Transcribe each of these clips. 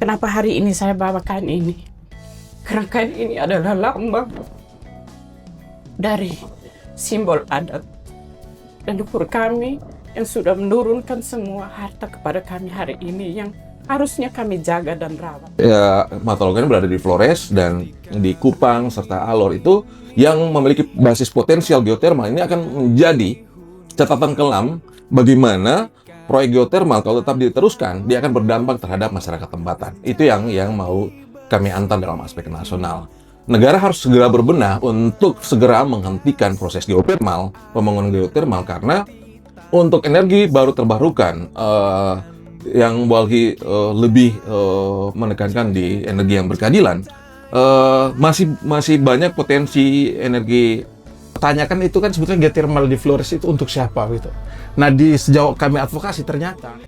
Kenapa hari ini saya bawakan ini? Karena kain ini adalah lambang dari simbol adat leluhur kami yang sudah menurunkan semua harta kepada kami hari ini yang harusnya kami jaga dan rawat. Ya, mata logam berada di Flores dan di Kupang serta Alor itu yang memiliki basis potensial geotermal ini akan menjadi catatan kelam bagaimana proyek geotermal kalau tetap diteruskan dia akan berdampak terhadap masyarakat tempatan. Itu yang mau kami antar dalam aspek nasional. Negara harus segera berbenah untuk segera menghentikan proses geotermal, pembangunan geotermal karena untuk energi baru terbarukan yang Walhi lebih menekankan di energi yang berkeadilan, masih banyak potensi energi. Tanyakan itu kan sebetulnya geothermal di Flores itu untuk siapa gitu. Nah, di sejauh kami advokasi ternyata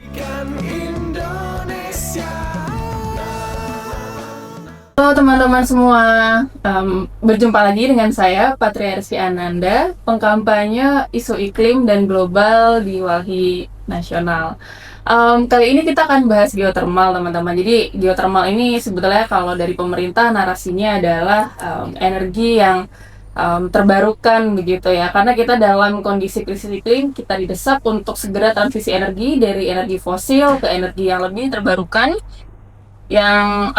Halo teman-teman semua, berjumpa lagi dengan saya Patria Rizky Ananda, pengkampanye isu iklim dan global di Walhi Nasional. Kali ini kita akan bahas geotermal teman-teman. Jadi geotermal ini sebetulnya kalau dari pemerintah narasinya adalah energi yang terbarukan begitu ya, karena kita dalam kondisi krisis iklim kita didesak untuk segera transisi energi dari energi fosil ke energi yang lebih terbarukan yang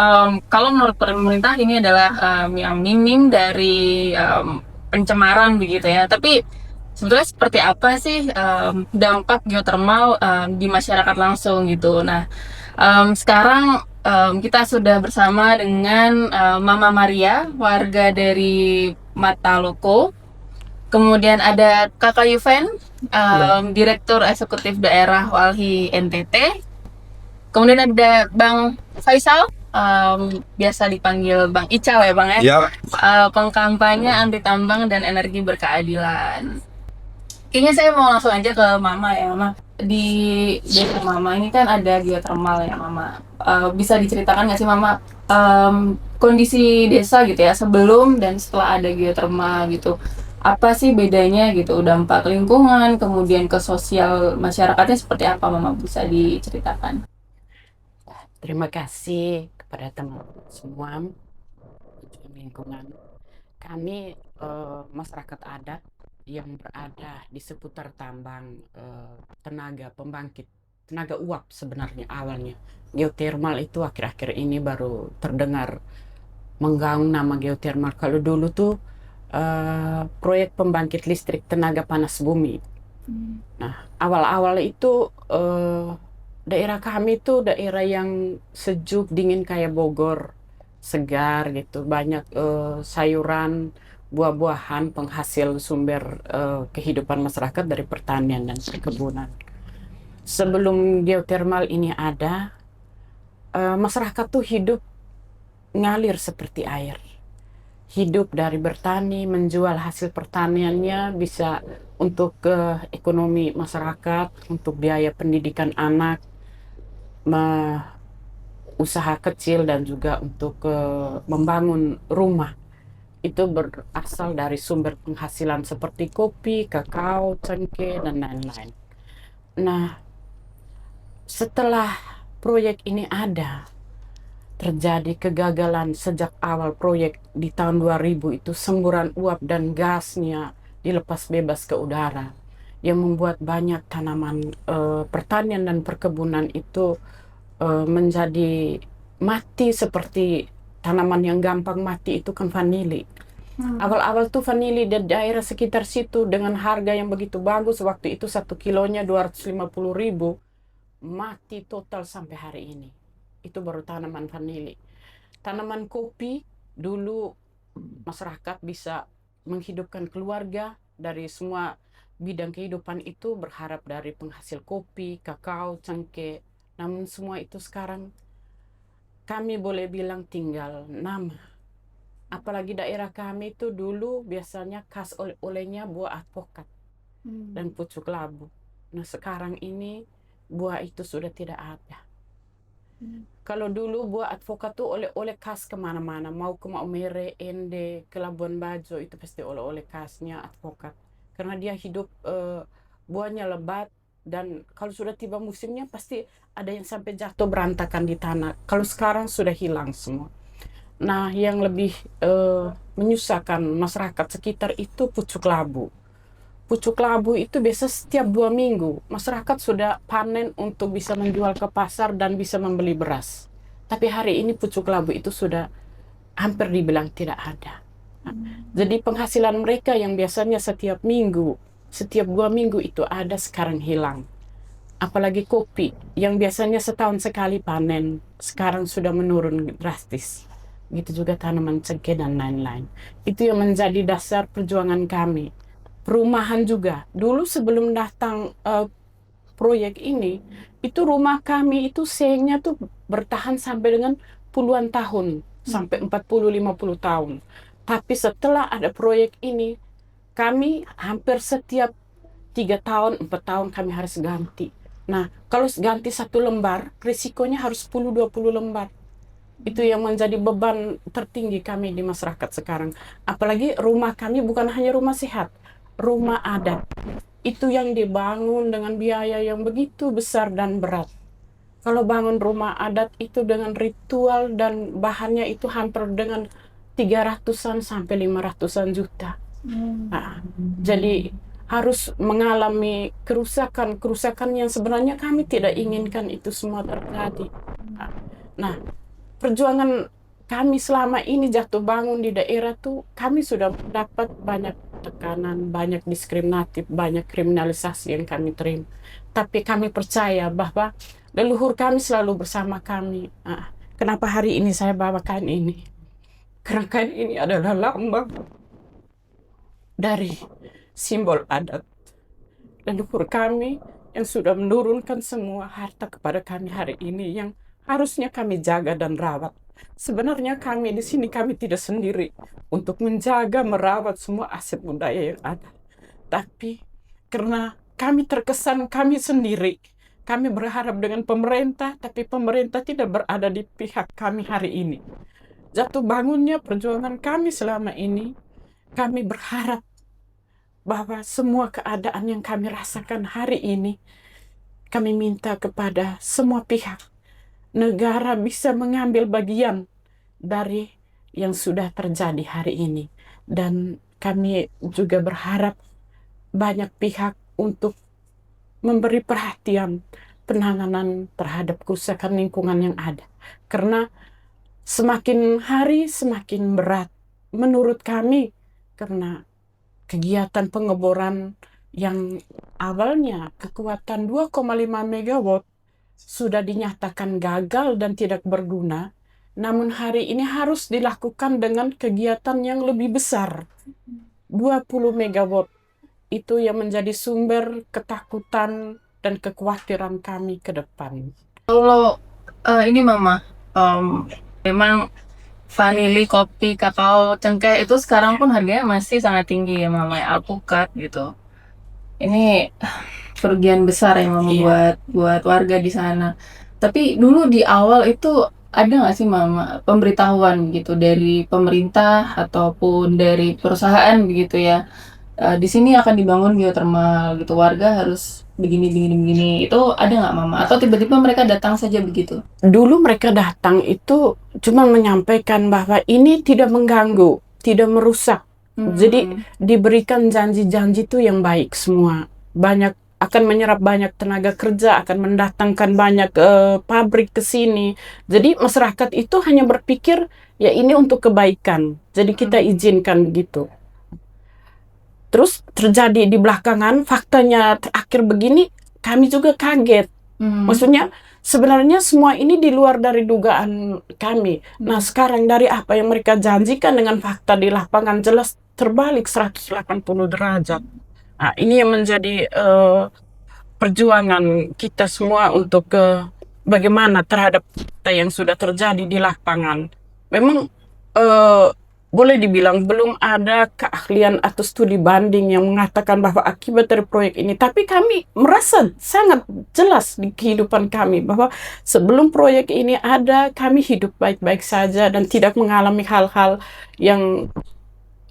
kalau menurut pemerintah ini adalah yang minim dari pencemaran begitu ya. Tapi sebetulnya seperti apa sih dampak geotermal di masyarakat langsung gitu. Nah, sekarang kita sudah bersama dengan Mama Maria, warga dari Mataloko. Kemudian ada Kakak Yuven, Direktur Eksekutif Daerah Walhi NTT. Kemudian ada Bang Faisal, biasa dipanggil Bang Ical ya Bang ya? ya Pengkampanye anti tambang dan energi berkeadilan. Kayaknya saya mau langsung aja ke Mama ya Mama. Di desa Mama ini kan ada geothermal ya Mama. Bisa diceritakan nggak sih Mama kondisi desa gitu ya sebelum dan setelah ada geothermal gitu? Apa sih bedanya gitu, dampak lingkungan, kemudian ke sosial masyarakatnya seperti apa Mama, bisa diceritakan? Terima kasih kepada teman semua lingkungan. Kami masyarakat adat yang berada di seputar tambang tenaga pembangkit, tenaga uap sebenarnya awalnya. Geotermal itu akhir-akhir ini baru terdengar menggaung nama geotermal. Kalau dulu tuh proyek pembangkit listrik tenaga panas bumi. Nah, awal-awal itu daerah kami itu daerah yang sejuk, dingin kayak Bogor, segar gitu. Banyak sayuran, buah-buahan, penghasil sumber kehidupan masyarakat dari pertanian dan perkebunan. Sebelum geotermal ini ada, masyarakat tuh hidup ngalir seperti air. Hidup dari bertani, menjual hasil pertaniannya bisa untuk ekonomi masyarakat, untuk biaya pendidikan anak, usaha kecil dan juga untuk membangun rumah. Itu berasal dari sumber penghasilan seperti kopi, kakao, cengkeh, dan lain-lain. Nah, setelah proyek ini ada, terjadi kegagalan sejak awal proyek di tahun 2000 itu semburan uap dan gasnya dilepas bebas ke udara yang membuat banyak tanaman pertanian dan perkebunan itu menjadi mati seperti tanaman yang gampang mati itu kan vanili. Awal-awal tuh vanili di daerah sekitar situ dengan harga yang begitu bagus, waktu itu 1 kilonya 250.000, mati total sampai hari ini. Itu baru tanaman vanili. Tanaman kopi, dulu masyarakat bisa menghidupkan keluarga dari semua bidang kehidupan itu berharap dari penghasil kopi, kakao, cengkeh. Namun semua itu sekarang kami boleh bilang tinggal nama. Apalagi daerah kami itu dulu biasanya khas oleh-olehnya buah alpukat dan pucuk labu. Nah, sekarang ini buah itu sudah tidak ada. Kalau dulu buah alpukat tuh oleh-oleh khas kemana-mana, mau ke Maumere, Ende, ke Labuan Bajo, itu pasti oleh-oleh khasnya alpukat. Karena dia hidup buahnya lebat, Dan kalau sudah tiba musimnya pasti ada yang sampai jatuh berantakan di tanah. Kalau sekarang sudah hilang semua. Nah, yang lebih menyusahkan masyarakat sekitar itu pucuk labu. Pucuk labu itu biasa setiap 2 minggu masyarakat sudah panen untuk bisa menjual ke pasar dan bisa membeli beras. Tapi hari ini pucuk labu itu sudah hampir dibilang tidak ada. Jadi penghasilan mereka yang biasanya setiap minggu, setiap 2 minggu itu ada, sekarang hilang. Apalagi kopi yang biasanya setahun sekali panen, sekarang sudah menurun drastis. Begitu juga tanaman cengkeh dan lain-lain. Itu yang menjadi dasar perjuangan kami. Perumahan juga. Dulu sebelum datang proyek ini, itu rumah kami itu seingnya tuh bertahan sampai dengan puluhan tahun, sampai 40-50 tahun. Tapi setelah ada proyek ini, kami hampir setiap 3 tahun, 4 tahun kami harus ganti. Nah, kalau ganti 1 lembar, risikonya harus 10-20 lembar. Itu yang menjadi beban tertinggi kami di masyarakat sekarang. Apalagi rumah kami bukan hanya rumah sehat, rumah adat. Itu yang dibangun dengan biaya yang begitu besar dan berat. Kalau bangun rumah adat itu dengan ritual dan bahannya itu hampir dengan 300-an sampai 500-an juta. Nah, jadi harus mengalami kerusakan yang sebenarnya kami tidak inginkan itu semua terjadi. Nah, perjuangan kami selama ini jatuh bangun di daerah tuh, kami sudah dapat banyak tekanan, banyak diskriminatif, banyak kriminalisasi yang kami terima. Tapi kami percaya bahwa leluhur kami selalu bersama kami. Kenapa hari ini saya bawakan ini? Karena kain ini adalah lambang dari simbol adat leluhur kami yang sudah menurunkan semua harta kepada kami hari ini, yang harusnya kami jaga dan rawat. Sebenarnya kami di sini kami tidak sendiri untuk menjaga, merawat semua aset budaya yang ada. Tapi karena kami terkesan kami sendiri, kami berharap dengan pemerintah, tapi pemerintah tidak berada di pihak kami hari ini. Jatuh bangunnya perjuangan kami selama ini, kami berharap bahwa semua keadaan yang kami rasakan hari ini, kami minta kepada semua pihak, negara bisa mengambil bagian dari yang sudah terjadi hari ini. Dan kami juga berharap banyak pihak untuk memberi perhatian penanganan terhadap kerusakan lingkungan yang ada. Karena semakin hari semakin berat menurut kami, karena kegiatan pengeboran yang awalnya kekuatan 2,5 megawatt sudah dinyatakan gagal dan tidak berguna, namun hari ini harus dilakukan dengan kegiatan yang lebih besar, 20 megawatt. Itu yang menjadi sumber ketakutan dan kekhawatiran kami ke depan. Kalau ini Mama, memang vanili, kopi, kakao, cengkeh itu sekarang pun harganya masih sangat tinggi ya Mama, alpukat gitu. Ini kerugian besar ya Mama buat warga di sana. Tapi dulu di awal itu ada nggak sih Mama pemberitahuan gitu dari pemerintah ataupun dari perusahaan begitu ya? Di sini akan dibangun geothermal gitu, warga harus begini. Itu ada nggak Mama? Atau tiba-tiba mereka datang saja begitu? Dulu mereka datang itu cuma menyampaikan bahwa ini tidak mengganggu, tidak merusak. Jadi diberikan janji-janji itu yang baik semua. Banyak akan menyerap banyak tenaga kerja, akan mendatangkan banyak pabrik ke sini. Jadi masyarakat itu hanya berpikir ya ini untuk kebaikan. Jadi kita izinkan begitu. Terus terjadi di belakangan, faktanya terakhir begini, kami juga kaget. Maksudnya sebenarnya semua ini di luar dari dugaan kami. Nah sekarang dari apa yang mereka janjikan dengan fakta di lapangan jelas terbalik 180 derajat. Nah ini yang menjadi perjuangan kita semua untuk bagaimana terhadap fakta yang sudah terjadi di lapangan. Memang boleh dibilang belum ada keahlian atau studi banding yang mengatakan bahwa akibat dari proyek ini. Tapi kami merasa sangat jelas di kehidupan kami bahwa sebelum proyek ini ada, kami hidup baik-baik saja dan tidak mengalami hal-hal yang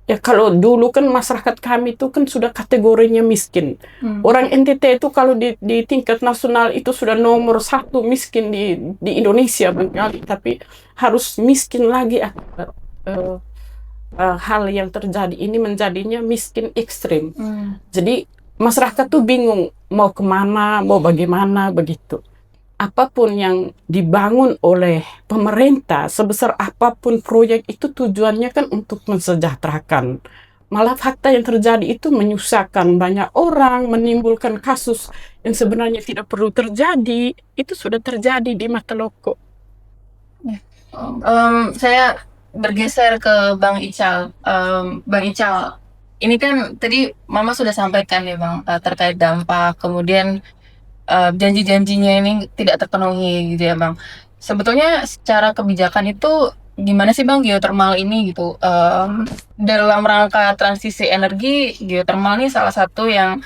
Ya kalau dulu kan masyarakat kami itu kan sudah kategorinya miskin. Orang NTT itu kalau di tingkat nasional itu sudah nomor 1 miskin di Indonesia barangkali, tapi harus miskin lagi akibat hal yang terjadi ini menjadinya miskin ekstrim. Jadi masyarakat tuh bingung mau kemana, mau bagaimana begitu. Apapun yang dibangun oleh pemerintah, sebesar apapun proyek itu tujuannya kan untuk mensejahterakan. Malah fakta yang terjadi itu menyusahkan banyak orang, menimbulkan kasus yang sebenarnya tidak perlu terjadi. Itu sudah terjadi di Mataloko. Saya bergeser ke Bang Ical. Bang Ical, ini kan tadi Mama sudah sampaikan ya Bang, terkait dampak, kemudian janji-janjinya ini tidak terpenuhi gitu ya Bang. Sebetulnya secara kebijakan itu gimana sih Bang geothermal ini gitu? Dalam rangka transisi energi, geothermal ini salah satu yang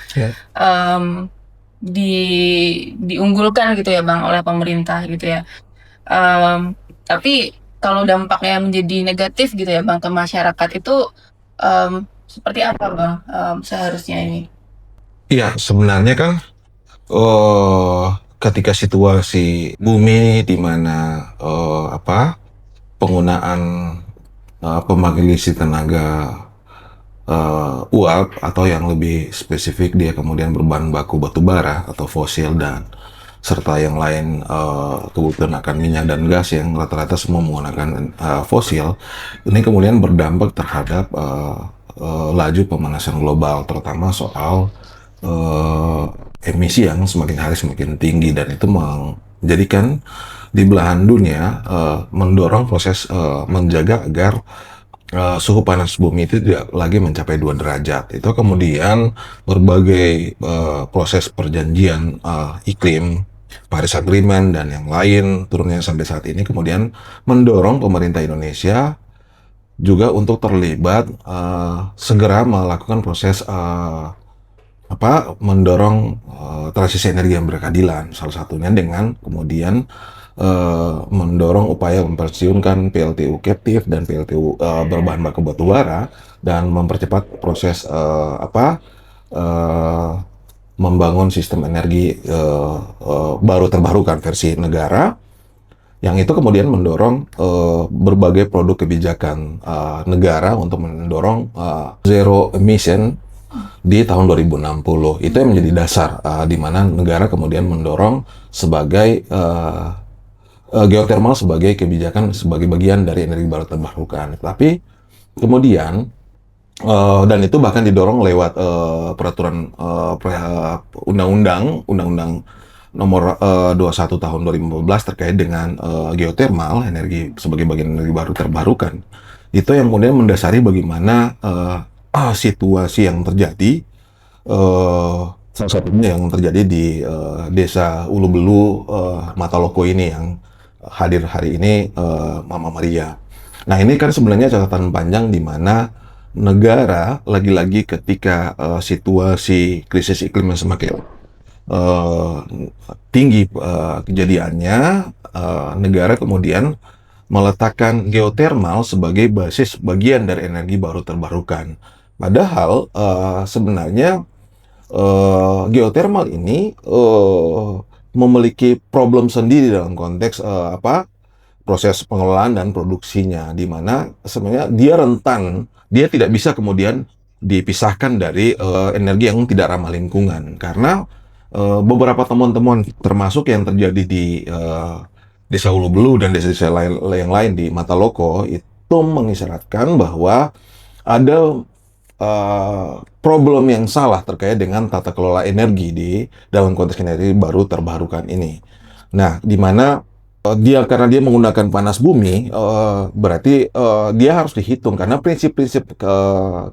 diunggulkan gitu ya Bang oleh pemerintah gitu ya. Tapi kalau dampaknya menjadi negatif gitu ya Bang ke masyarakat itu seperti apa Bang seharusnya ini? Iya, sebenarnya kan ketika situasi bumi di mana penggunaan pembangkit listrik tenaga uap atau yang lebih spesifik dia kemudian berbahan baku batu bara atau fosil dan serta yang lain kebutuhan akan minyak dan gas yang rata-rata semua menggunakan fosil, ini kemudian berdampak terhadap laju pemanasan global, terutama soal emisi yang semakin hari semakin tinggi, dan itu menjadikan di belahan dunia mendorong proses menjaga agar suhu panas bumi itu tidak lagi mencapai 2 derajat. Itu kemudian berbagai proses perjanjian iklim, Paris Agreement dan yang lain turunnya sampai saat ini kemudian mendorong pemerintah Indonesia juga untuk terlibat segera melakukan proses mendorong transisi energi yang berkeadilan, salah satunya dengan kemudian mendorong upaya mempensiunkan PLTU captive dan PLTU berbahan baku batu bara dan mempercepat proses membangun sistem energi baru terbarukan versi negara, yang itu kemudian mendorong berbagai produk kebijakan negara untuk mendorong zero emission di tahun 2060. Itu yang menjadi dasar di mana negara kemudian mendorong sebagai geothermal sebagai kebijakan sebagai bagian dari energi baru terbarukan. Tapi kemudian dan itu bahkan didorong lewat peraturan undang-undang nomor 21 tahun 2014 terkait dengan geothermal, energi sebagai bagian energi baru terbarukan. Itu yang kemudian mendasari bagaimana situasi yang terjadi, salah satunya yang terjadi di desa Ulu Belu Mataloko ini yang hadir hari ini Mama Maria. Nah, ini kan sebenarnya catatan panjang di mana negara lagi-lagi ketika situasi krisis iklim yang semakin tinggi kejadiannya, negara kemudian meletakkan geothermal sebagai basis bagian dari energi baru terbarukan. Padahal sebenarnya geothermal ini memiliki problem sendiri dalam konteks proses pengelolaan dan produksinya, di mana sebenarnya dia rentan, dia tidak bisa kemudian dipisahkan dari energi yang tidak ramah lingkungan, karena beberapa temuan-temuan termasuk yang terjadi di Desa Ulu Belu dan desa-desa yang lain di Mataloko itu mengisyaratkan bahwa ada problem yang salah terkait dengan tata kelola energi di dalam konteks energi baru terbarukan ini. Nah, di mana karena dia menggunakan panas bumi, berarti dia harus dihitung, karena prinsip-prinsip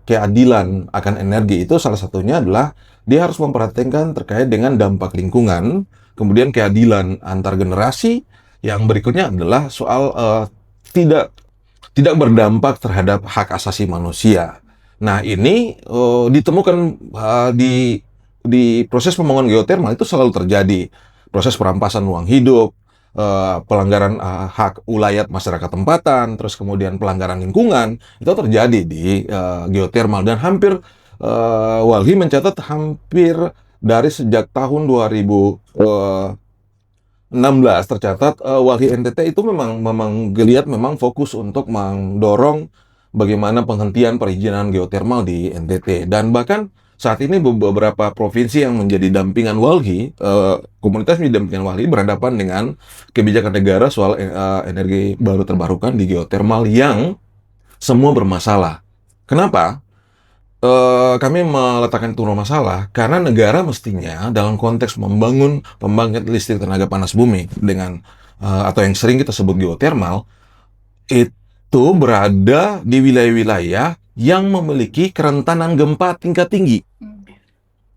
keadilan akan energi itu salah satunya adalah dia harus memperhatikan terkait dengan dampak lingkungan, kemudian keadilan antar generasi, yang berikutnya adalah soal tidak berdampak terhadap hak asasi manusia. Nah, ini ditemukan di proses pembangunan geothermal itu selalu terjadi proses perampasan ruang hidup, pelanggaran hak ulayat masyarakat tempatan, terus kemudian pelanggaran lingkungan, itu terjadi di geotermal. Dan hampir Walhi mencatat hampir dari sejak tahun 2016 tercatat Walhi NTT itu memang geliat memang fokus untuk mendorong bagaimana penghentian perizinan geotermal di NTT. Dan bahkan saat ini beberapa provinsi yang menjadi dampingan Walhi, komunitas menjadi dampingan Walhi berhadapan dengan kebijakan negara soal energi baru terbarukan di geotermal yang semua bermasalah. Kenapa? Kami meletakkan itu masalah karena negara mestinya dalam konteks membangun pembangkit listrik tenaga panas bumi dengan atau yang sering kita sebut geotermal itu berada di wilayah-wilayah yang memiliki kerentanan gempa tingkat tinggi.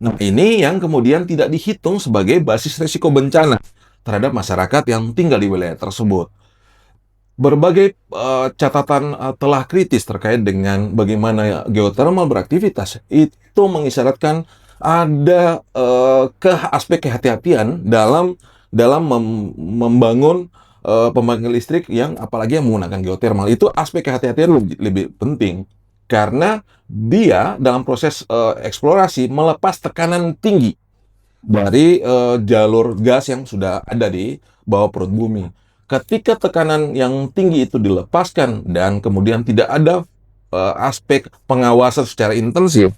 Nah, ini yang kemudian tidak dihitung sebagai basis risiko bencana terhadap masyarakat yang tinggal di wilayah tersebut. Berbagai catatan telah kritis terkait dengan bagaimana geotermal beraktivitas itu mengisyaratkan ada aspek kehati-hatian dalam membangun pembangkit listrik yang apalagi yang menggunakan geotermal. Itu aspek kehati-hatian lebih penting. Karena dia dalam proses eksplorasi melepas tekanan tinggi dari jalur gas yang sudah ada di bawah perut bumi. Ketika tekanan yang tinggi itu dilepaskan dan kemudian tidak ada aspek pengawasan secara intensif,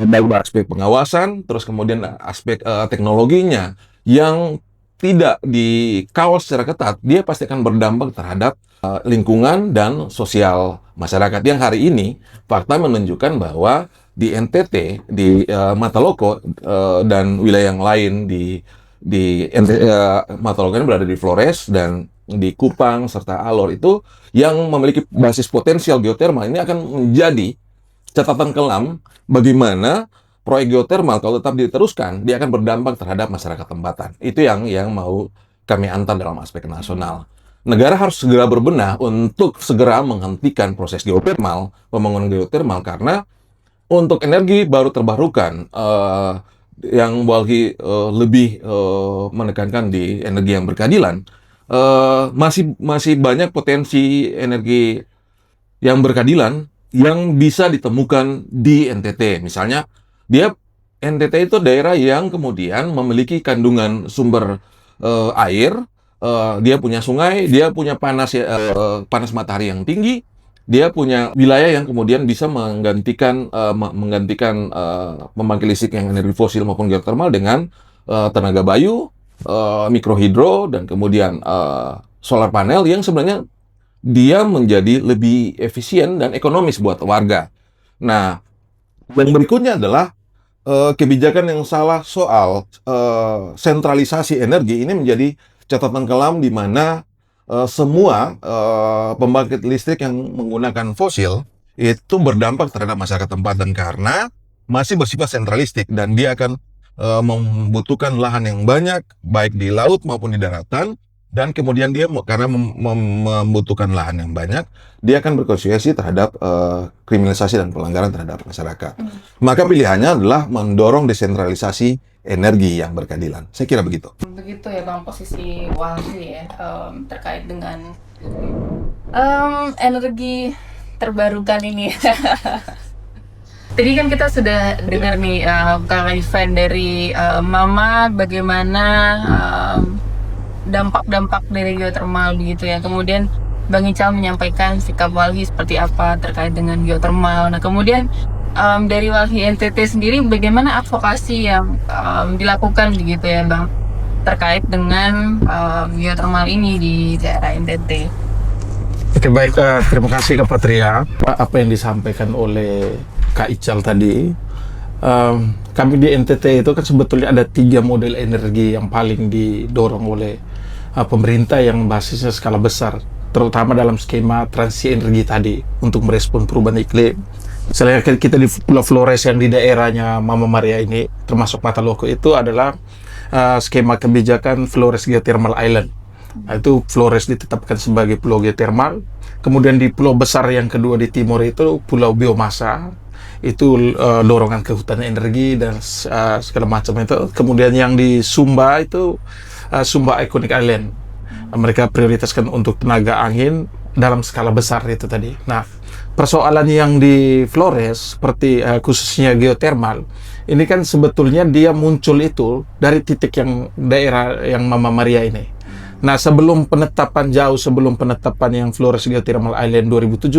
baik aspek pengawasan, terus kemudian aspek teknologinya yang tidak dikawal secara ketat, dia pasti akan berdampak terhadap lingkungan dan sosial masyarakat yang hari ini fakta menunjukkan bahwa di NTT, di Mataloko dan wilayah yang lain di Mataloko ini berada di Flores dan di Kupang serta Alor itu yang memiliki basis potensial geotermal ini akan menjadi catatan kelam bagaimana proyek geotermal kalau tetap diteruskan dia akan berdampak terhadap masyarakat tempatan. Itu yang mau kami antar dalam aspek nasional. Negara harus segera berbenah untuk segera menghentikan proses geotermal, pembangunan geotermal karena untuk energi baru terbarukan yang Walhi lebih menekankan di energi yang berkeadilan, masih banyak potensi energi yang berkeadilan yang bisa ditemukan di NTT. Misalnya, NTT itu daerah yang kemudian memiliki kandungan sumber air, dia punya sungai, dia punya panas matahari yang tinggi, dia punya wilayah yang kemudian bisa menggantikan pembangkit listrik yang energi fosil maupun geotermal dengan tenaga bayu, mikrohidro, dan kemudian solar panel yang sebenarnya dia menjadi lebih efisien dan ekonomis buat warga. Nah, yang berikutnya adalah kebijakan yang salah soal sentralisasi energi ini menjadi catatan kelam di mana semua pembangkit listrik yang menggunakan fosil itu berdampak terhadap masyarakat tempatan karena masih bersifat sentralistik dan dia akan membutuhkan lahan yang banyak baik di laut maupun di daratan dan kemudian dia karena membutuhkan lahan yang banyak dia akan berkonsekuensi terhadap kriminalisasi dan pelanggaran terhadap masyarakat. Maka pilihannya adalah mendorong desentralisasi energi yang berkeadilan. Saya kira begitu. Begitu ya Bang posisi Walhi ya terkait dengan energi terbarukan ini. Tadi kan kita sudah dengar nih Kang Ivan dari Mama bagaimana dampak-dampak dari geotermal begitu ya. Kemudian Bang Ical menyampaikan sikap Walhi seperti apa terkait dengan geotermal. Nah kemudian dari Walhi NTT sendiri bagaimana advokasi yang dilakukan begitu ya Bang terkait dengan geotermal ini di daerah NTT. Oke, baik, terima kasih Kak Patria. Apa yang disampaikan oleh Kak Ical tadi, kami di NTT itu kan sebetulnya ada 3 model energi yang paling didorong oleh pemerintah yang basisnya skala besar, terutama dalam skema transisi energi tadi untuk merespon perubahan iklim. Misalnya kita di Pulau Flores yang di daerahnya Mama Maria ini, termasuk Mataloko itu adalah skema kebijakan Flores Geothermal Island. Nah, itu Flores ditetapkan sebagai pulau geotermal. Kemudian di pulau besar yang kedua di timur itu pulau biomasa. Itu dorongan kehutanan energi dan segala macam itu. Kemudian yang di Sumba itu Sumba Iconic Island. Mereka prioritaskan untuk tenaga angin dalam skala besar itu tadi. Nah, persoalan yang di Flores seperti khususnya geothermal, ini kan sebetulnya dia muncul itu dari titik yang daerah yang Mama Maria ini. Nah, jauh sebelum penetapan yang Flores Geothermal Island 2017,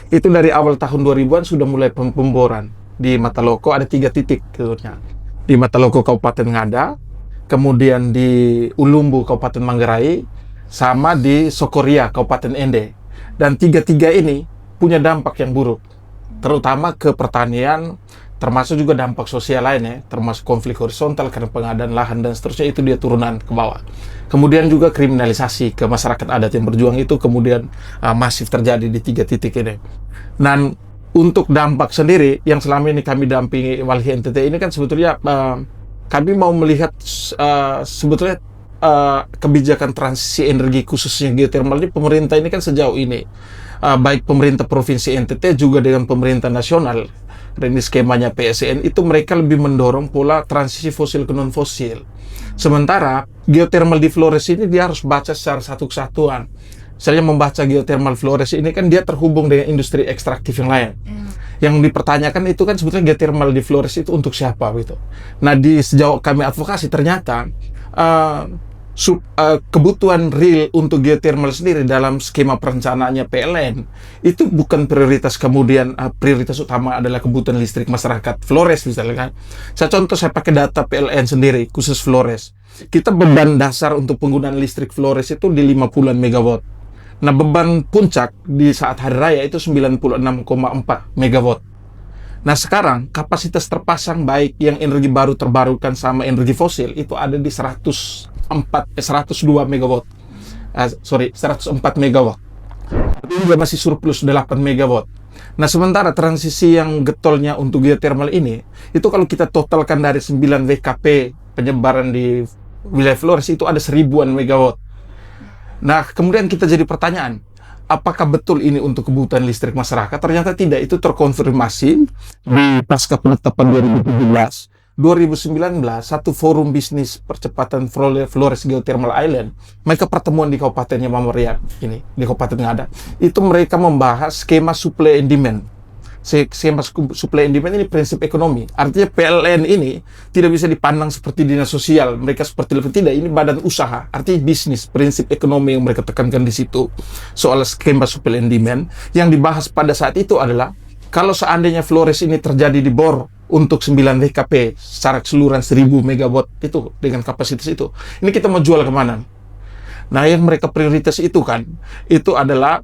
itu dari awal tahun 2000-an sudah mulai pemboran. Di Mataloko ada 3 titik sebetulnya. Di Mataloko Kabupaten Ngada, kemudian di Ulumbu Kabupaten Manggarai, sama di Sokoria Kabupaten Ende. Dan 3 ini punya dampak yang buruk, terutama ke pertanian, termasuk juga dampak sosial lainnya, termasuk konflik horizontal karena pengadaan lahan dan seterusnya, itu dia turunan ke bawah. Kemudian juga kriminalisasi ke masyarakat adat yang berjuang itu kemudian masif terjadi di 3 titik ini. Dan untuk dampak sendiri yang selama ini kami dampingi Walhi NTT ini kan sebetulnya kami mau melihat sebetulnya kebijakan transisi energi khususnya geothermal ini, pemerintah ini kan sejauh ini baik pemerintah provinsi NTT juga dengan pemerintah nasional, dan ini skemanya PSN itu mereka lebih mendorong pola transisi fosil ke non fosil. Sementara geothermal di Flores ini dia harus baca secara satu kesatuan. Saya membaca geothermal Flores ini kan dia terhubung dengan industri ekstraktif yang lain. Yang dipertanyakan itu kan sebetulnya geothermal di Flores itu untuk siapa gitu. Nah, di sejauh kami advokasi ternyata kebutuhan real untuk geothermal sendiri dalam skema perencanaannya PLN itu bukan prioritas, kemudian prioritas utama adalah kebutuhan listrik masyarakat Flores misalnya kan. Saya pakai data PLN sendiri khusus Flores. Kita beban dasar untuk penggunaan listrik Flores itu di 50-an megawatt. Nah, beban puncak di saat hari raya itu 96,4 megawatt. Nah, sekarang kapasitas terpasang baik yang energi baru terbarukan sama energi fosil itu ada di 102 megawatt. 104 megawatt. Tapi juga masih surplus 8 megawatt. Nah, sementara transisi yang getolnya untuk geothermal ini, itu kalau kita totalkan dari 9 WKP penyebaran di wilayah Flores itu ada 1000-an megawatt. Nah, kemudian kita jadi pertanyaan, apakah betul ini untuk kebutuhan listrik masyarakat? Ternyata tidak, itu terkonfirmasi di pasca penetapan 2019, satu forum bisnis percepatan Flores Geothermal Island, mereka pertemuan di Kabupatennya Mama Maria ini, di Kabupaten Ngada, itu mereka membahas skema supply and demand. Skema supply and demand ini prinsip ekonomi. Artinya PLN ini tidak bisa dipandang seperti dinas sosial. Mereka seperti tidak, ini badan usaha. Artinya bisnis, prinsip ekonomi yang mereka tekankan di situ. Soal skema supply and demand yang dibahas pada saat itu adalah kalau seandainya Flores ini terjadi di bor untuk 9 WKP secara keseluruhan 1000 megawatt itu dengan kapasitas itu, ini kita mau jual kemana? Nah, yang mereka prioritas itu kan, itu adalah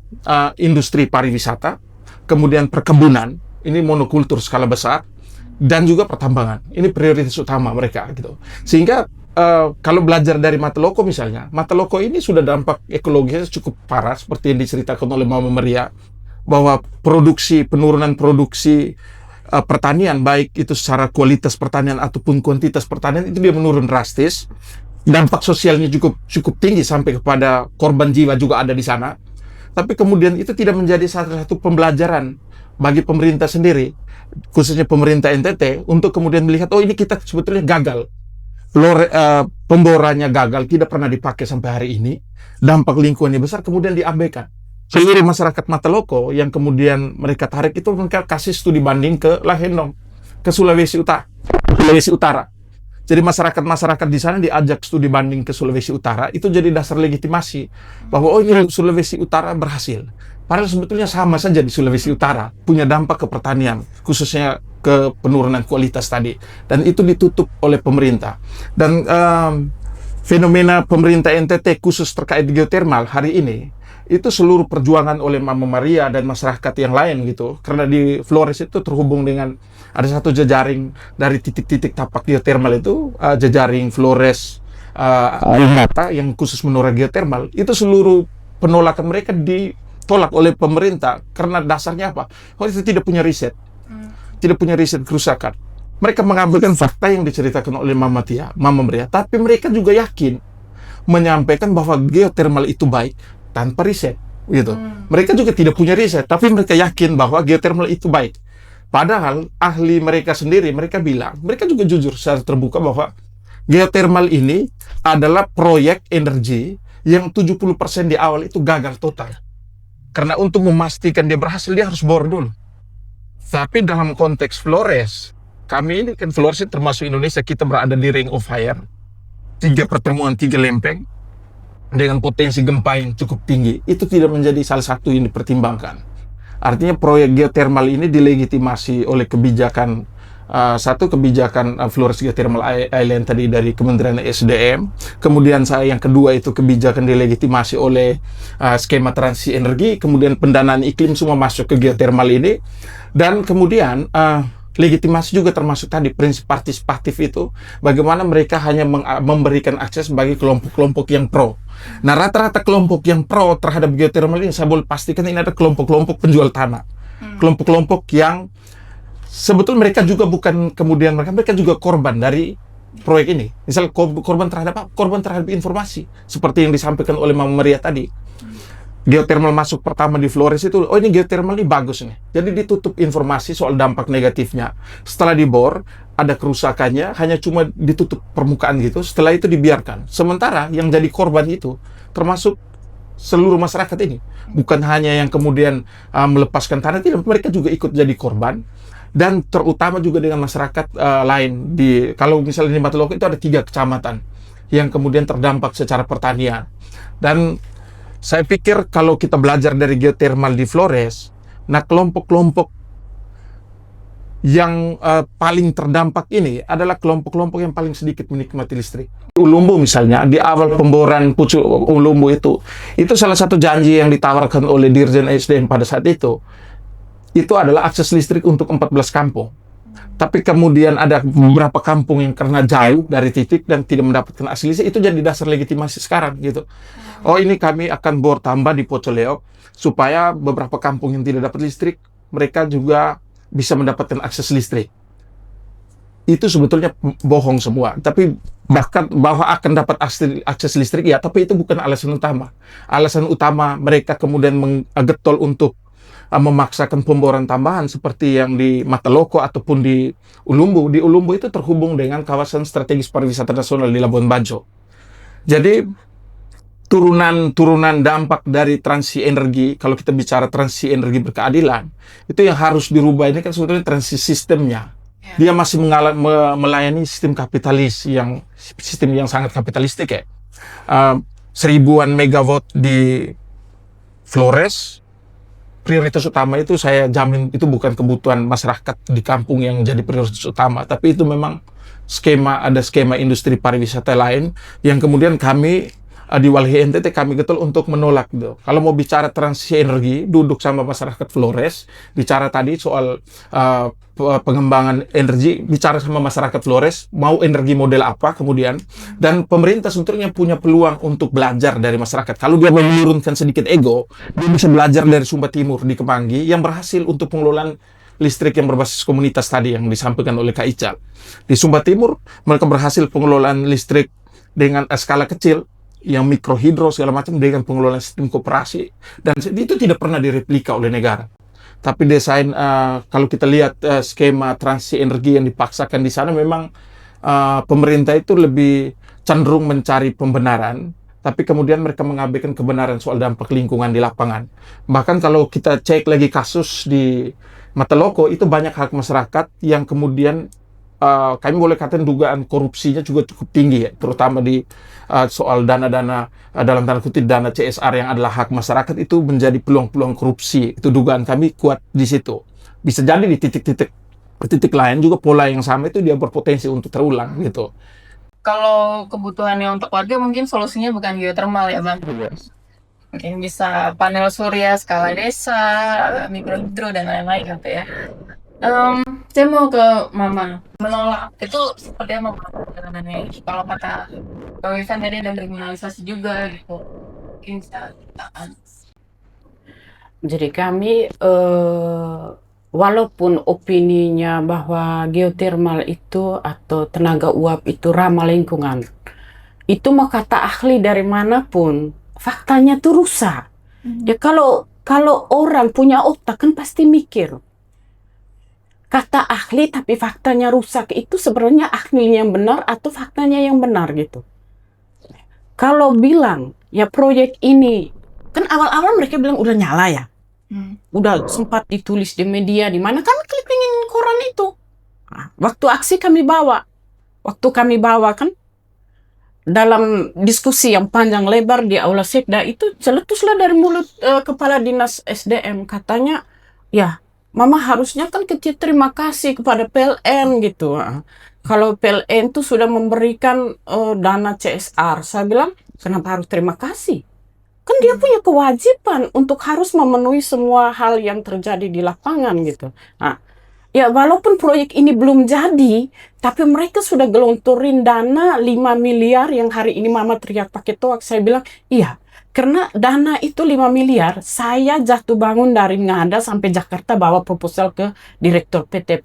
industri pariwisata, kemudian perkebunan, ini monokultur skala besar, dan juga pertambangan. Ini prioritas utama mereka gitu. Sehingga kalau belajar dari Mataloko misalnya, Mataloko ini sudah dampak ekologisnya cukup parah seperti yang diceritakan oleh Mama Maria, bahwa penurunan produksi pertanian, baik itu secara kualitas pertanian ataupun kuantitas pertanian, itu dia menurun drastis. Dampak sosialnya cukup tinggi sampai kepada korban jiwa juga ada di sana. Tapi kemudian itu tidak menjadi satu pembelajaran bagi pemerintah sendiri, khususnya pemerintah NTT, untuk kemudian melihat, oh ini kita sebetulnya gagal. Pemborannya gagal, tidak pernah dipakai sampai hari ini. Dampak lingkungannya besar, kemudian diabaikan. Seluruh masyarakat Mataloko yang kemudian mereka tarik itu mereka kasih studi banding ke Lahendong, ke Sulawesi Utara. Jadi masyarakat di sana diajak studi banding ke Sulawesi Utara, itu jadi dasar legitimasi bahwa oh ini Sulawesi Utara berhasil. Padahal sebetulnya sama saja di Sulawesi Utara, punya dampak ke pertanian, khususnya ke penurunan kualitas tadi. Dan itu ditutup oleh pemerintah. Dan fenomena pemerintah NTT khusus terkait geothermal hari ini, itu seluruh perjuangan oleh Mama Maria dan masyarakat yang lain gitu. Karena di Flores itu terhubung dengan ada satu jejaring dari titik-titik tapak geothermal itu, jejaring Flores Almata yang khusus menora geothermal. Itu seluruh penolakan mereka ditolak oleh pemerintah karena dasarnya apa? Oh, itu tidak punya riset. Tidak punya riset kerusakan. Mereka mengambilkan fakta yang diceritakan oleh Mama Maria, tapi mereka juga yakin menyampaikan bahwa geothermal itu baik tanpa riset, gitu. Mereka juga tidak punya riset, tapi mereka yakin bahwa geothermal itu baik. Padahal ahli mereka sendiri, mereka bilang, mereka juga jujur secara terbuka bahwa geothermal ini adalah proyek energi yang 70% di awal itu gagal total. Karena untuk memastikan dia berhasil, dia harus bor dulu. Tapi dalam konteks Flores, kami ini kan Flores termasuk Indonesia, kita berada di Ring of Fire. 3 pertemuan, 3 lempeng, dengan potensi gempa yang cukup tinggi. Itu tidak menjadi salah satu yang dipertimbangkan. Artinya proyek geothermal ini dilegitimasi oleh kebijakan satu kebijakan Flores Geothermal Island tadi dari Kementerian SDM. Kemudian yang kedua itu kebijakan dilegitimasi oleh skema transisi energi. Kemudian pendanaan iklim semua masuk ke geothermal ini. Dan kemudian legitimasi juga termasuk tadi prinsip partisipatif itu. Bagaimana mereka hanya memberikan akses bagi kelompok-kelompok yang pro. Nah, rata-rata kelompok yang pro terhadap geothermal ini saya boleh pastikan ini ada kelompok-kelompok penjual tanah. Kelompok-kelompok yang sebetulnya mereka juga bukan kemudian mereka juga korban dari proyek ini. Misal korban terhadap apa? Korban terhadap informasi. Seperti yang disampaikan oleh Mama Maria tadi. Geothermal masuk pertama di Flores itu, oh ini geothermal ini bagus nih. Jadi ditutup informasi soal dampak negatifnya. Setelah dibor, ada kerusakannya, hanya cuma ditutup permukaan gitu. Setelah itu dibiarkan. Sementara yang jadi korban itu termasuk seluruh masyarakat ini. Bukan hanya yang kemudian melepaskan tanah, tidak, mereka juga ikut jadi korban. Dan terutama juga dengan masyarakat lain. Kalau misalnya di Mataloco itu ada 3 kecamatan yang kemudian terdampak secara pertanian. Dan saya pikir kalau kita belajar dari geothermal di Flores, nah kelompok-kelompok yang paling terdampak ini adalah kelompok-kelompok yang paling sedikit menikmati listrik. Ulumbu misalnya, di awal pemboran Pucuk Ulumbu itu salah satu janji yang ditawarkan oleh Dirjen SDM pada saat itu adalah akses listrik untuk 14 kampung. Tapi kemudian ada beberapa kampung yang karena jauh dari titik dan tidak mendapatkan akses listrik, itu jadi dasar legitimasi sekarang gitu. Oh ini kami akan bor tambah di Pocoleok supaya beberapa kampung yang tidak dapat listrik, mereka juga bisa mendapatkan akses listrik. Itu sebetulnya bohong semua. Tapi bahkan bahwa akan dapat akses listrik, ya, tapi itu bukan alasan utama. Alasan utama mereka kemudian menggetol untuk memaksakan pemboran tambahan seperti yang di Mataloco ataupun di Ulumbu. Di Ulumbu itu terhubung dengan kawasan strategis pariwisata nasional di Labuan Bajo. Jadi turunan dampak dari transisi energi, kalau kita bicara transisi energi berkeadilan, itu yang harus dirubah ini kan sebetulnya transisi sistemnya. Dia masih melayani sistem kapitalis sistem yang sangat kapitalistik ya. 1000-an megawatt di Flores, prioritas utama itu saya jamin itu bukan kebutuhan masyarakat di kampung yang jadi prioritas utama, tapi itu memang ada skema industri pariwisata lain yang kemudian kami di Walhi NTT kami getol untuk menolak gitu. Kalau mau bicara transisi energi, duduk sama masyarakat Flores, bicara tadi soal pengembangan energi, bicara sama masyarakat Flores, mau energi model apa kemudian, dan pemerintah sebetulnya punya peluang untuk belajar dari masyarakat. Kalau dia menurunkan sedikit ego, dia bisa belajar dari Sumba Timur di Kemanggi yang berhasil untuk pengelolaan listrik yang berbasis komunitas tadi yang disampaikan oleh Kak Ical. Di Sumba Timur, mereka berhasil pengelolaan listrik dengan skala kecil, yang mikrohidro segala macam dengan pengelolaan sistem koperasi, dan itu tidak pernah direplika oleh negara. Tapi desain kalau kita lihat skema transisi energi yang dipaksakan di sana, memang pemerintah itu lebih cenderung mencari pembenaran, tapi kemudian mereka mengabaikan kebenaran soal dampak lingkungan di lapangan. Bahkan kalau kita cek lagi kasus di Mataloco, itu banyak hak masyarakat yang kemudian kami boleh katakan dugaan korupsinya juga cukup tinggi ya, terutama di soal dana-dana dalam tanda kutip dana CSR yang adalah hak masyarakat, itu menjadi peluang-peluang korupsi. Itu dugaan kami kuat di situ. Bisa jadi di titik lain juga pola yang sama itu dia berpotensi untuk terulang gitu. Kalau kebutuhannya untuk warga mungkin solusinya bukan geothermal ya Bang? Mungkin bisa panel surya skala desa, mikrohidro dan lain-lain gitu ya. Saya mau ke Mama. Menolak itu seperti apa perjalanannya? Kalau kata Pak Wisan tadi ada kriminalisasi juga gitu. Mungkin bisa ceritakan. Jadi kami walaupun opininya bahwa geothermal itu atau tenaga uap itu ramah lingkungan, itu mau kata ahli dari manapun, faktanya tuh rusak. Ya kalau orang punya otak kan pasti mikir. Kata ahli tapi faktanya rusak, itu sebenarnya ahlinya yang benar atau faktanya yang benar gitu. Kalau bilang ya proyek ini, kan awal-awal mereka bilang udah nyala ya, udah sempat ditulis di media, di mana kami clippingin koran itu. Nah, waktu aksi waktu kami bawa kan dalam diskusi yang panjang lebar di Aula Sekda itu celetuslah dari mulut Kepala Dinas SDM, katanya, ya Mama harusnya kan terima kasih kepada PLN gitu. Kalau PLN itu sudah memberikan dana CSR, saya bilang kenapa harus terima kasih? Kan dia punya kewajiban untuk harus memenuhi semua hal yang terjadi di lapangan gitu. Nah, ya walaupun proyek ini belum jadi, tapi mereka sudah gelontorin dana 5 miliar yang hari ini Mama teriak pakai toak. Saya bilang, iya, karena dana itu 5 miliar, saya jatuh bangun dari Ngada sampai Jakarta bawa proposal ke Direktur PT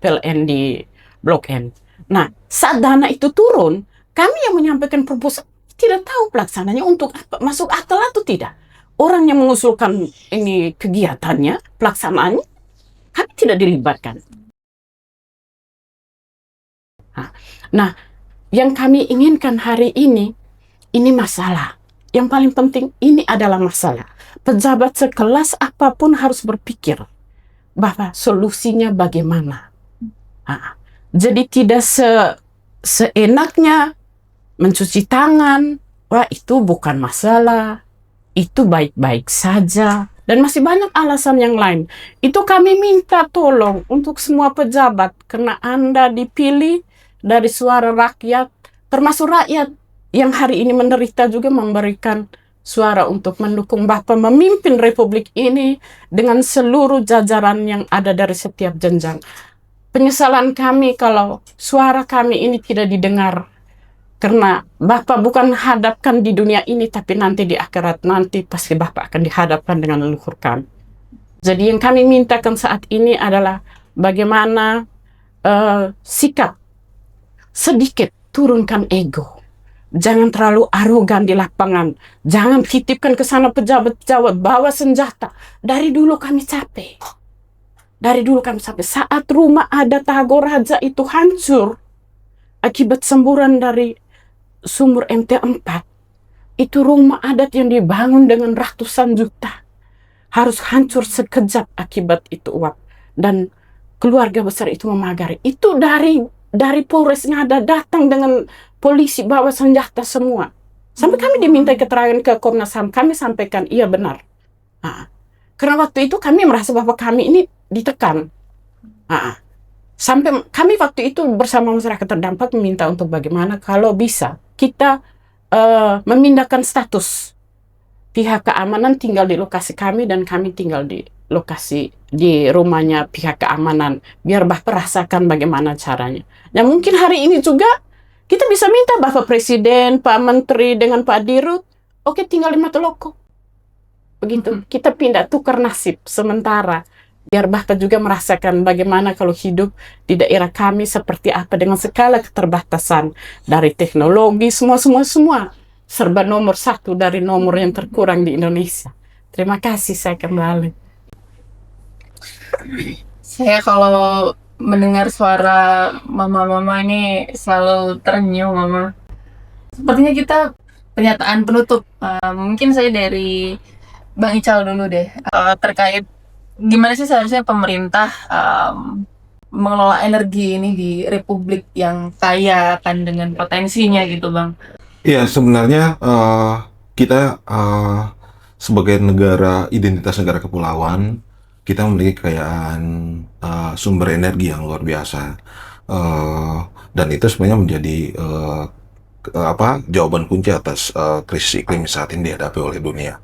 PLN di Blok M. Nah, saat dana itu turun, kami yang menyampaikan proposal tidak tahu pelaksananya untuk apa, masuk akal atau tidak. Orang yang mengusulkan ini kegiatannya, pelaksanaannya, kami tidak dilibatkan. Nah, yang kami inginkan hari ini masalah. Yang paling penting ini adalah masalah. Pejabat sekelas apapun harus berpikir bahwa solusinya bagaimana. Jadi tidak seenaknya mencuci tangan, wah itu bukan masalah, itu baik-baik saja. Dan masih banyak alasan yang lain. Itu kami minta tolong untuk semua pejabat, karena Anda dipilih dari suara rakyat, termasuk rakyat yang hari ini menderita juga memberikan suara untuk mendukung Bapak memimpin Republik ini dengan seluruh jajaran yang ada dari setiap jenjang. Penyesalan kami kalau suara kami ini tidak didengar, karena Bapak bukan hadapkan di dunia ini, tapi nanti di akhirat nanti pasti Bapak akan dihadapkan dengan leluhur kami. Jadi yang kami mintakan saat ini adalah bagaimana sikap sedikit turunkan ego. Jangan terlalu arogan di lapangan. Jangan titipkan ke sana pejabat-pejabat bawa senjata. Dari dulu kami capek. Saat rumah adat Tagoraja itu hancur akibat semburan dari sumur MT4, itu rumah adat yang dibangun dengan ratusan juta harus hancur sekejap akibat itu uap, dan keluarga besar itu memagari. Itu dari Polres Ngada datang dengan polisi bawa senjata semua, sampai kami diminta keterangan ke Komnas HAM. Kami sampaikan iya benar, karena waktu itu kami merasa bahwa kami ini ditekan. Sampai kami waktu itu bersama masyarakat terdampak meminta untuk bagaimana kalau bisa kita memindahkan status pihak keamanan tinggal di lokasi kami dan kami tinggal di lokasi di rumahnya pihak keamanan, biar Bapak rasakan bagaimana caranya. Dan mungkin hari ini juga kita bisa minta Bapak Presiden, Pak Menteri dengan Pak Dirut, oke tinggal di Matuloko. Begitu, kita pindah tukar nasib sementara. Biar Bapak juga merasakan bagaimana kalau hidup di daerah kami seperti apa dengan segala keterbatasan dari teknologi, semua serba nomor 1 dari nomor yang terkurang di Indonesia. Terima kasih, saya kembali. Saya kalau mendengar suara mama-mama ini selalu terenyuh, Mama. Sepertinya kita pernyataan penutup. Mungkin saya dari Bang Ical dulu deh, terkait gimana sih seharusnya pemerintah mengelola energi ini di Republik yang kaya kan dengan potensinya gitu, Bang. Iya, sebenarnya kita sebagai identitas negara kepulauan, kita memiliki kekayaan sumber energi yang luar biasa, dan itu sebenarnya menjadi jawaban kunci atas krisis iklim saat ini dihadapi oleh dunia.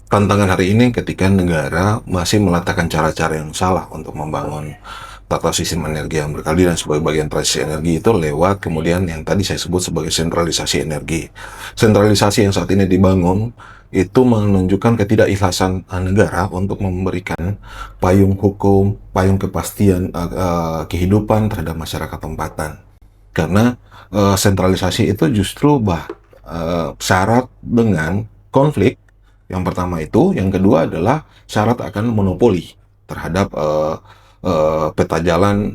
Tantangan hari ini ketika negara masih meletakkan cara-cara yang salah untuk membangun tata sistem energi yang berkeadilan sebagai bagian transisi energi itu lewat kemudian yang tadi saya sebut sebagai sentralisasi energi. Sentralisasi yang saat ini dibangun itu menunjukkan ketidakikhlasan negara untuk memberikan payung hukum, payung kepastian kehidupan terhadap masyarakat tempatan. Karena sentralisasi itu justru syarat dengan konflik. Yang pertama itu, yang kedua adalah syarat akan monopoli terhadap peta jalan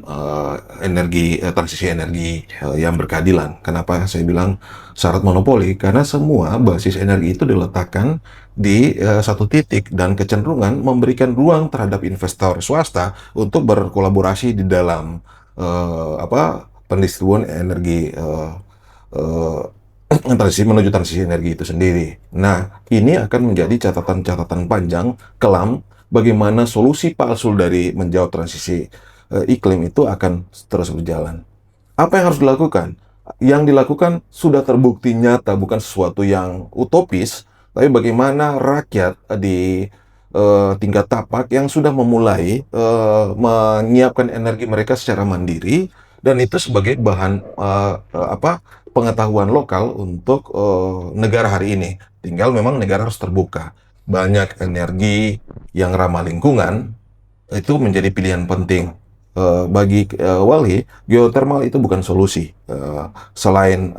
transisi energi yang berkeadilan. Kenapa saya bilang syarat monopoli? Karena semua basis energi itu diletakkan di satu titik dan kecenderungan memberikan ruang terhadap investor swasta untuk berkolaborasi di dalam pendistribusian energi transisi energi itu sendiri. Nah, ini akan menjadi catatan-catatan panjang kelam bagaimana solusi palsu dari menjawab transisi iklim itu akan terus berjalan. Apa yang harus dilakukan? Yang dilakukan sudah terbukti nyata, bukan sesuatu yang utopis, tapi bagaimana rakyat di tingkat tapak yang sudah memulai menyiapkan energi mereka secara mandiri, dan itu sebagai bahan pengetahuan lokal untuk negara hari ini. Tinggal memang negara harus terbuka. Banyak energi yang ramah lingkungan itu menjadi pilihan penting. Bagi Walhi, geothermal itu bukan solusi. Selain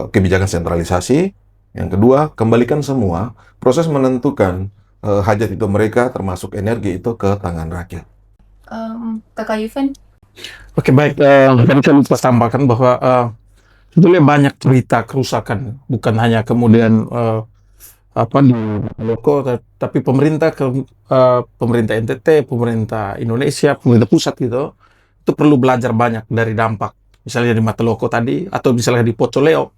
kebijakan sentralisasi, yang kedua, kembalikan semua proses menentukan hajat itu mereka, termasuk energi itu, ke tangan rakyat. Kakak Yuven? Oke, baik. Tadi saya lupa tambahkan bahwa sebetulnya banyak cerita kerusakan, bukan hanya kemudian di Loko, tapi pemerintah NTT, pemerintah Indonesia, pemerintah pusat gitu, itu perlu belajar banyak dari dampak. Misalnya di Mataloko tadi, atau misalnya di Pocoleo,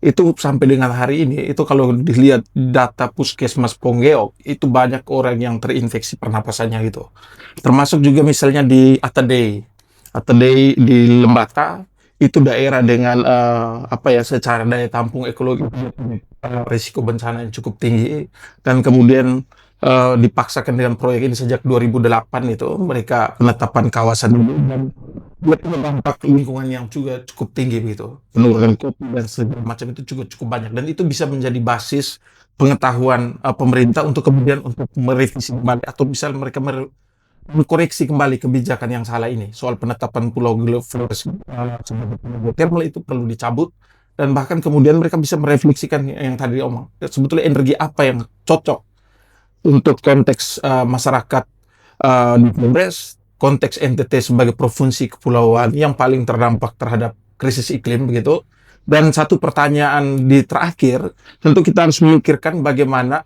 itu sampai dengan hari ini, itu kalau dilihat data Puskesmas Ponggeok, itu banyak orang yang terinfeksi pernapasannya gitu. Termasuk juga misalnya di Atadei di Lembata, itu daerah dengan secara daya tampung ekologi risiko bencana yang cukup tinggi, dan kemudian dipaksakan dengan proyek ini sejak 2008 itu mereka penetapan kawasan dulu, dan buat dampak lingkungan yang juga cukup tinggi begitu, penurunan kopi dan segala macam itu juga cukup banyak, dan itu bisa menjadi basis pengetahuan pemerintah untuk kemudian untuk merevisi kembali, atau misalnya mereka mengkoreksi kembali kebijakan yang salah ini. Soal penetapan Pulau Flores sebagai pulau geothermal itu perlu dicabut, dan bahkan kemudian mereka bisa merefleksikan yang tadi omong, sebetulnya energi apa yang cocok untuk konteks masyarakat di Flores, konteks NTT sebagai provinsi kepulauan yang paling terdampak terhadap krisis iklim begitu. Dan satu pertanyaan di terakhir, tentu kita harus memikirkan bagaimana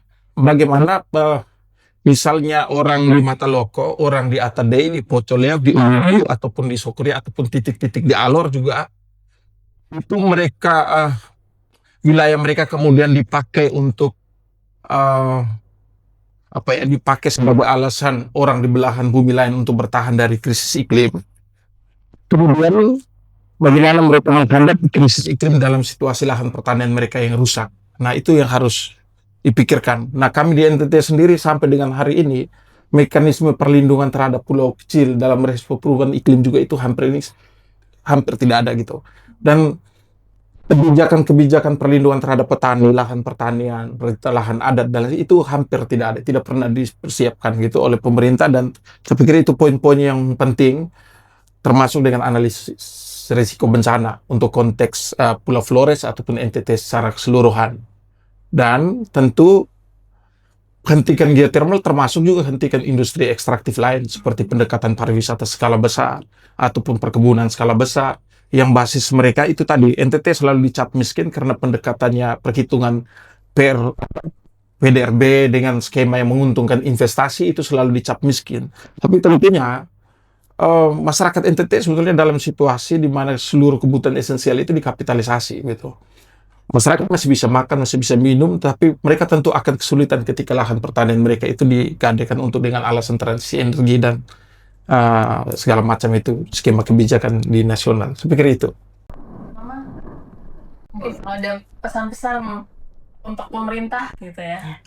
misalnya orang di Mataloko, orang di Atadei, di Pocoleo, di Ulu, ataupun di Sokoria, ataupun titik-titik di Alor juga, itu mereka wilayah mereka kemudian dipakai untuk dipakai sebagai alasan orang di belahan bumi lain untuk bertahan dari krisis iklim. Kemudian bagaimana mereka menghadapi krisis iklim dalam situasi lahan pertanian mereka yang rusak. Nah, itu yang harus dipikirkan. Nah, kami di NTT sendiri sampai dengan hari ini, mekanisme perlindungan terhadap pulau kecil dalam respon perubahan iklim juga itu hampir tidak ada gitu. Dan kebijakan perlindungan terhadap petani, lahan pertanian, lahan adat, dan itu hampir tidak ada, tidak pernah dipersiapkan gitu oleh pemerintah, dan saya pikir itu poin-poin yang penting, termasuk dengan analisis risiko bencana untuk konteks Pulau Flores ataupun NTT secara keseluruhan. Dan tentu hentikan geothermal, termasuk juga hentikan industri ekstraktif lain seperti pendekatan pariwisata skala besar ataupun perkebunan skala besar yang basis mereka itu tadi. NTT selalu dicap miskin karena pendekatannya perhitungan PDRB dengan skema yang menguntungkan investasi, itu selalu dicap miskin. Tapi tentunya masyarakat NTT sebetulnya dalam situasi di mana seluruh kebutuhan esensial itu dikapitalisasi gitu. Masyarakat masih bisa makan, masih bisa minum, tapi mereka tentu akan kesulitan ketika lahan pertanian mereka itu digadekan untuk dengan alasan transisi energi dan segala macam itu skema kebijakan di nasional. Saya pikir itu. Mama, mungkin ada pesan-pesan untuk pemerintah gitu ya?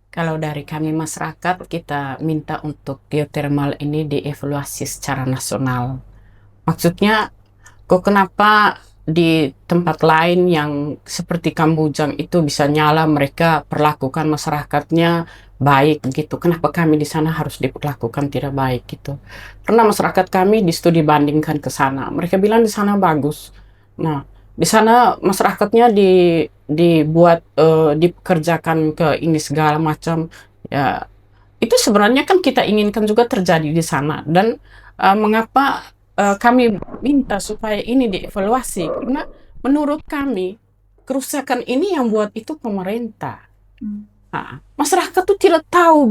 Kalau dari kami masyarakat, kita minta untuk geothermal ini dievaluasi secara nasional. Maksudnya, kenapa di tempat lain yang seperti Kambujang itu bisa nyala, mereka perlakukan masyarakatnya baik gitu. Kenapa kami di sana harus diperlakukan tidak baik gitu? Karena masyarakat kami di studi bandingkan ke sana, mereka bilang di sana bagus. Nah, di sana masyarakatnya dibuat dipekerjakan ke ini segala macam ya. itu sebenarnya kan kita inginkan juga terjadi di sana. Dan mengapa kami minta supaya ini dievaluasi? Karena menurut kami kerusakan ini yang buat itu pemerintah. Masyarakat tuh tidak tahu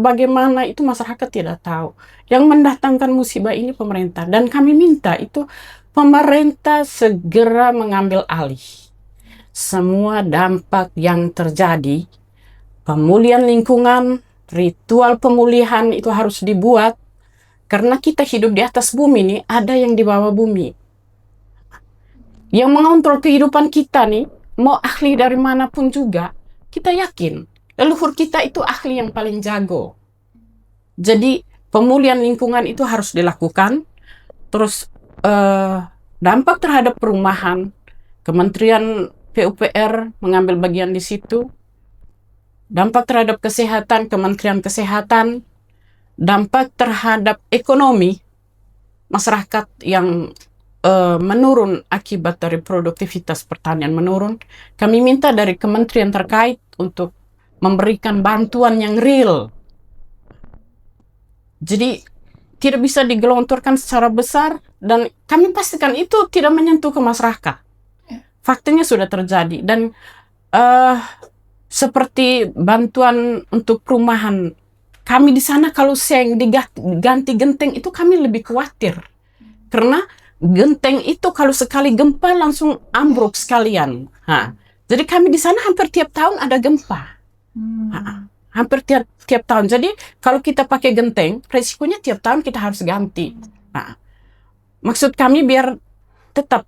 bagaimana itu, masyarakat tidak tahu. Yang mendatangkan musibah ini pemerintah. Dan kami minta itu pemerintah segera mengambil alih semua dampak yang terjadi. Pemulihan lingkungan, ritual pemulihan itu harus dibuat. Karena kita hidup di atas bumi nih, ada yang di bawah bumi. Yang mengontrol kehidupan kita nih, mau ahli dari manapun juga, kita yakin leluhur kita itu ahli yang paling jago. Jadi pemulihan lingkungan itu harus dilakukan. Terus dampak terhadap perumahan, Kementerian PUPR mengambil bagian di situ. Dampak terhadap kesehatan, Kementerian Kesehatan. Dampak terhadap ekonomi, masyarakat yang menurun akibat dari produktivitas pertanian menurun. Kami minta dari kementerian terkait untuk memberikan bantuan yang real. Jadi tidak bisa digelontorkan secara besar, dan kami pastikan itu tidak menyentuh ke masyarakat. Faktanya sudah terjadi. Dan seperti bantuan untuk perumahan, kami di sana kalau seng diganti genteng itu kami lebih khawatir. Karena genteng itu kalau sekali gempa langsung ambruk sekalian. Jadi kami di sana hampir tiap tahun ada gempa. Hampir tiap tahun. Jadi kalau kita pakai genteng, resikonya tiap tahun kita harus ganti. Maksud kami biar tetap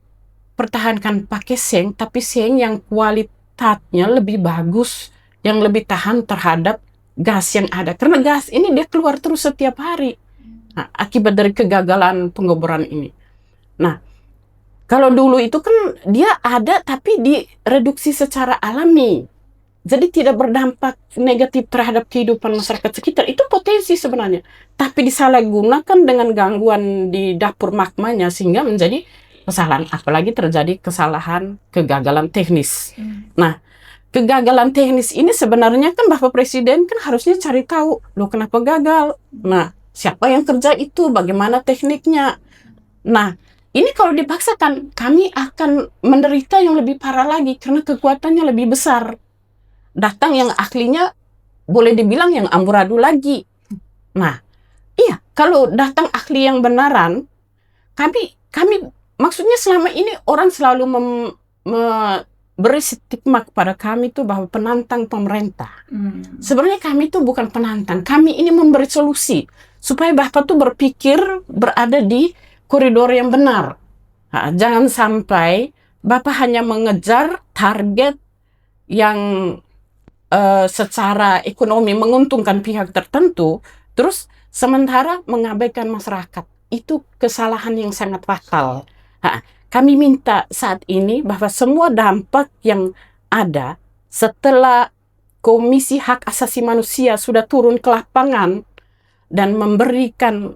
pertahankan pakai seng, tapi seng yang kualitasnya lebih bagus, yang lebih tahan terhadap gas yang ada. Karena gas ini dia keluar terus setiap hari. Akibat dari kegagalan pengeboran ini. Nah, kalau dulu itu kan dia ada tapi direduksi secara alami. Jadi tidak berdampak negatif terhadap kehidupan masyarakat sekitar. Itu potensi sebenarnya. Tapi disalahgunakan dengan gangguan di dapur magmanya sehingga menjadi kesalahan. Apalagi terjadi kesalahan kegagalan teknis. Nah, kegagalan teknis ini sebenarnya kan Bapak Presiden kan harusnya cari tahu, loh kenapa gagal? Nah, siapa yang kerja itu? Bagaimana tekniknya? Nah, ini kalau dipaksakan, kami akan menderita yang lebih parah lagi karena kekuatannya lebih besar. Datang yang ahlinya boleh dibilang yang amburadul lagi. Nah, iya, kalau datang ahli yang benaran, kami maksudnya selama ini orang selalu beri stigma kepada kami itu bahwa penantang pemerintah. Sebenarnya kami itu bukan penantang. Kami ini memberi solusi supaya Bapak tuh berpikir berada di koridor yang benar. Jangan sampai Bapak hanya mengejar target yang secara ekonomi menguntungkan pihak tertentu, terus sementara mengabaikan masyarakat. Itu kesalahan yang sangat fatal. Kami minta saat ini bahwa semua dampak yang ada setelah Komisi Hak Asasi Manusia sudah turun ke lapangan dan memberikan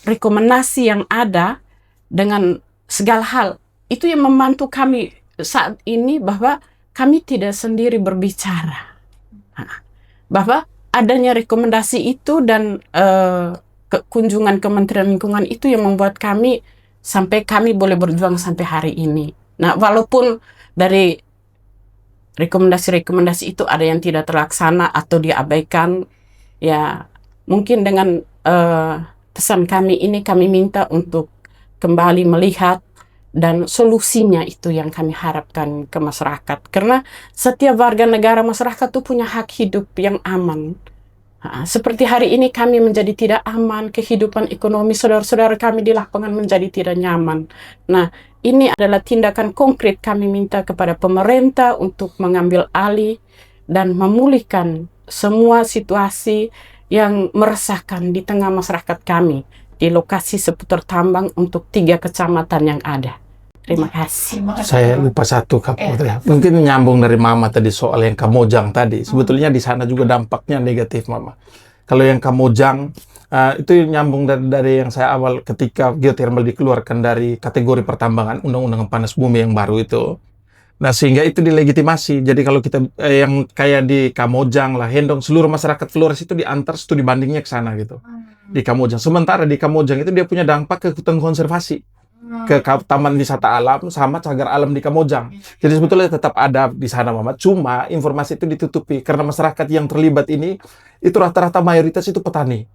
rekomendasi yang ada dengan segala hal, itu yang membantu kami saat ini bahwa kami tidak sendiri berbicara. Bahwa adanya rekomendasi itu dan kunjungan Kementerian Lingkungan itu yang membuat kami sampai kami boleh berjuang sampai hari ini. Nah, walaupun dari rekomendasi-rekomendasi itu ada yang tidak terlaksana atau diabaikan, ya mungkin dengan pesan kami ini kami minta untuk kembali melihat dan solusinya itu yang kami harapkan ke masyarakat. Karena setiap warga negara masyarakat itu punya hak hidup yang aman. Seperti hari ini kami menjadi tidak aman, kehidupan ekonomi saudara-saudara kami di lapangan menjadi tidak nyaman. Nah, ini adalah tindakan konkret kami minta kepada pemerintah untuk mengambil alih dan memulihkan semua situasi yang meresahkan di tengah masyarakat kami di lokasi seputar tambang untuk 3 kecamatan yang ada. Terima kasih. Saya lupa satu Kak Putri. Mungkin nyambung dari Mama tadi soal yang Kamojang tadi. Sebetulnya di sana juga dampaknya negatif, Mama. Kalau yang Kamojang itu nyambung dari yang saya awal ketika geothermal dikeluarkan dari kategori pertambangan Undang-Undang Panas Bumi yang baru itu. Nah, sehingga itu dilegitimasi. Jadi kalau kita yang kayak di Kamojang lah, Hendong, seluruh masyarakat Flores itu diantar studi bandingnya ke sana gitu. Di Kamojang. Sementara di Kamojang itu dia punya dampak ke hutan konservasi, ke taman wisata alam sama cagar alam di Kamojang. Jadi sebetulnya tetap ada di sana, Mama. Cuma informasi itu ditutupi karena masyarakat yang terlibat ini itu rata-rata mayoritas itu petani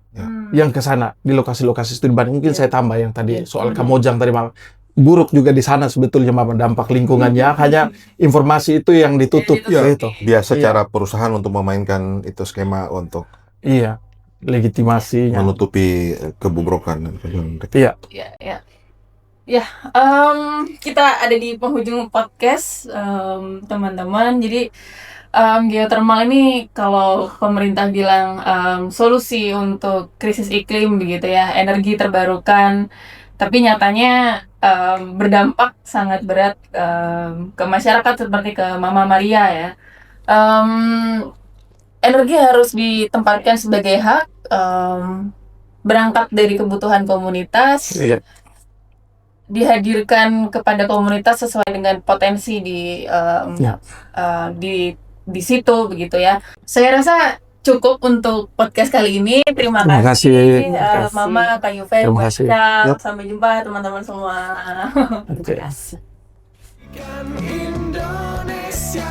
yang ke sana di lokasi-lokasi studi banding. Mungkin saya tambah yang tadi soal Kamojang tadi, Mama. Buruk juga di sana sebetulnya, Mama, dampak lingkungannya. Hanya informasi itu yang ditutup gitu. Biasa cara perusahaan untuk memainkan itu skema untuk Iya, legitimasinya. menutupi kebobrokan. Iya. Ya, kita ada di penghujung podcast, teman-teman. Jadi geothermal ini kalau pemerintah bilang solusi untuk krisis iklim begitu ya, energi terbarukan, tapi nyatanya berdampak sangat berat ke masyarakat seperti ke Mama Maria ya. Energi harus ditempatkan sebagai hak, berangkat dari kebutuhan komunitas, Iya. dihadirkan kepada komunitas sesuai dengan potensi di situ begitu ya. Saya rasa cukup untuk podcast kali ini. Terima Terima kasih, kasih. Mama, Kak Yuve, Terima Bu kasih. Ica. Yap. Sampai jumpa teman-teman semua. Oke. Terima kasih. Indonesia